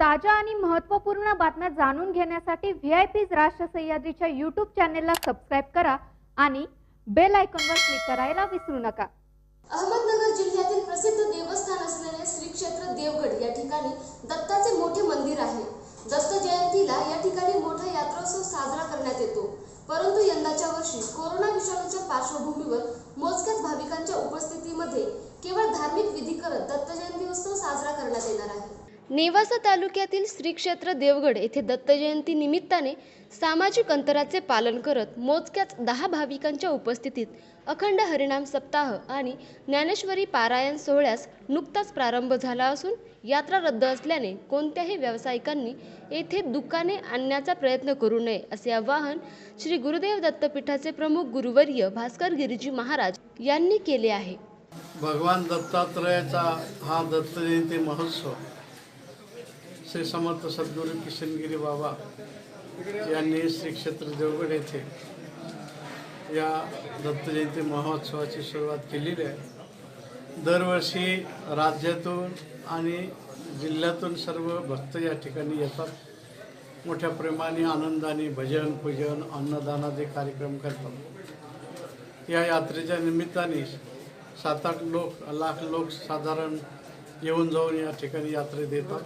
ताज्या आणि महत्त्वपूर्ण बातम्या जाणून घेण्यासाठी व्हीआयपीज राष्ट्र सह्याद्रीच्या यूट्यूब चॅनेलला सबस्क्राइब करा आणि बेल आयकॉनवर क्लिक करायला विसरू नका। अहमदनगर जिल्ह्यातील प्रसिद्ध देवस्थान असलेले श्री क्षेत्र देवगड या ठिकाणी दत्ताचे मोठे मंदिर आहे। दत्त जयंतीला या ठिकाणी मोठा यात्रोत्सव साजरा करण्यात येतो, परंतु यंदाच्या वर्षी कोरोना विषाणूच्या पार्श्वभूमीवर मोजक्याच भाविकांच्या उपस्थितीमध्ये केवळ धार्मिक विधी करत दत्त जयंती उत्सव साजरा करण्यात येणार आहे। नेवासा तालुक्यातील श्री क्षेत्र देवगड येथे दत्त जयंती निमित्ताने सामाजिक अंतराचे पालन करत मोजक्याच 10 भाविकांच्या उपस्थितीत अखंड हरिनाम सप्ताह आणि ज्ञानेश्वरी पारायण सोहळ्यास नुकताच प्रारंभ झाला असून यात्रा रद्द असल्याने कोणत्याही व्यावसायिकांनी येथे दुकाने आणण्याचा प्रयत्न करू नये असे आवाहन श्री गुरुदेव दत्तपीठाचे प्रमुख गुरुवर्य भास्कर गिरीजी महाराज यांनी केले आहे। भगवान दत्तात्रयाचा हा दत्त जयंती महोत्सव श्री समर्थ सद्गुरू किशनगिरी बाबा यांनी श्री क्षेत्र देवगड येथे या दत्त जयंती महोत्सवाची सुरुवात केलेली आहे। दरवर्षी राज्यातून आणि जिल्ह्यातून सर्व भक्त या ठिकाणी येतात। मोठ्या प्रेमाने आनंदाने भजन पूजन अन्नदानादी कार्यक्रम करतात। या यात्रेच्या निमित्ताने 7-8 लाख लोक साधारण येऊन जाऊन या ठिकाणी यात्रेत येतात।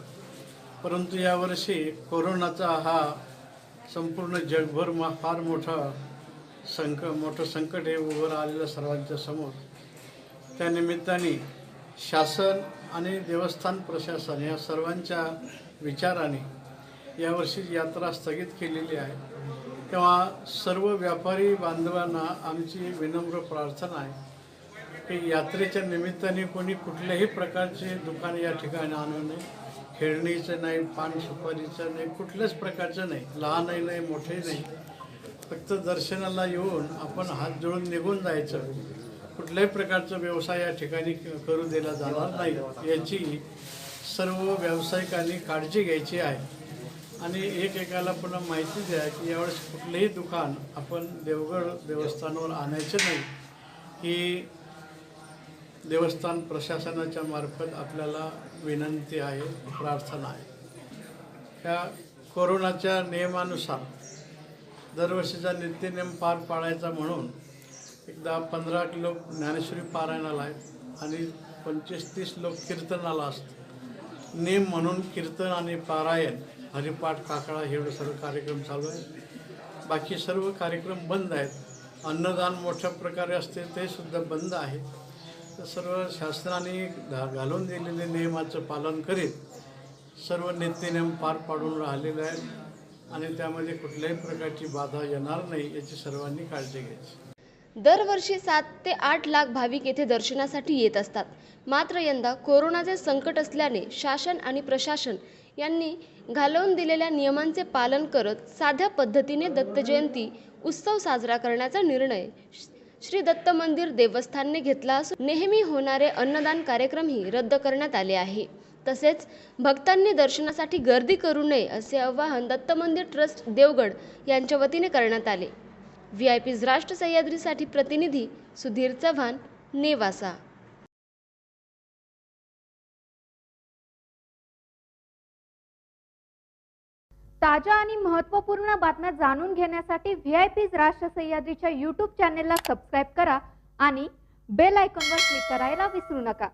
परंतु यावर्षी कोरोनाचा हा संपूर्ण जगभर फार मोठं संकट हे उभं राहिलेलं सर्वांच्या समोर। त्या निमित्ताने शासन आणि देवस्थान प्रशासन या सर्वांच्या विचाराने यावर्षी यात्रा स्थगित केलेली आहे। तेव्हा सर्व व्यापारी बांधवांना आमची विनम्र प्रार्थना आहे की यात्रेच्या निमित्ताने कोणी कुठल्याही प्रकारचे दुकान या ठिकाणी आणू नये। खेळणीचं नाही, पान सुपारीचं नाही, कुठल्याच प्रकारचं नाही, लहानही नाही मोठेही नाही। फक्त दर्शनाला येऊन आपण हात जोडून निघून जायचं। कुठल्याही प्रकारचा व्यवसाय या ठिकाणी करू दिला जाणार नाही याची सर्व व्यावसायिकांनी काळजी घ्यायची आहे। आणि एकेकाला पुन्हा माहिती द्या की यावेळेस कुठलेही दुकान आपण देवगड देवस्थानावर आणायचं नाही ही देवस्थान प्रशासनाच्या मार्फत आपल्याला विनंती आहे, प्रार्थना आहे। त्या कोरोनाच्या नियमानुसार दरवर्षीचा नित्यनेम पार पाडायचा म्हणून एकदा 15 लोक ज्ञानेश्वरी पारायणाला आहेत आणि 25-30 लोक कीर्तनाला असतात। नेम म्हणून कीर्तन आणि पारायण हरिपाठ काकडा हे सर्व कार्यक्रम चालू आहेत। बाकी सर्व कार्यक्रम बंद आहेत। अन्नदान मोठ्या प्रकारे असते ते सुद्धा बंद आहे। तर सर्व शासनाने घालून दिलेले नियमाचं पालन करीत सर्व नित्यनेम पार पाडून राहिलेले आहेत आणि त्यामध्ये कुठल्याही प्रकारची बाधा येणार नाही याची सर्वांनी काळजी घ्यायची। दरवर्षी 7 ते 8 लाख भाविक येथे दर्शनासाठी येत असतात। मात्र यंदा कोरोनाचे संकट असल्याने शासन आणि प्रशासन यांनी घालून दिलेल्या नियमांचे पालन करत साध्या पद्धतीने दत्त जयंती उत्सव साजरा करण्याचा निर्णय श्री दत्त मंदिर देवस्थानने घेतला असून नेहमी होणारे अन्नदान कार्यक्रमही रद्द करण्यात आले आहे। तसेच भक्तांनी दर्शनासाठी गर्दी करू नये असे आवाहन दत्त मंदिर ट्रस्ट देवगड यांच्या वतीने करण्यात आले। व्हीआयपीज राष्ट्र सह्याद्रीसाठी प्रतिनिधी सुधीर चव्हाण, नेवासा। ताज्या आणि महत्त्वपूर्ण बातम्या जाणून घेण्यासाठी व्हीआयपीज राष्ट्र सह्याद्रीच्या यूट्यूब चॅनेलला सबस्क्राइब करा आणि बेल आयकॉनवर क्लिक करायला विसरू नका।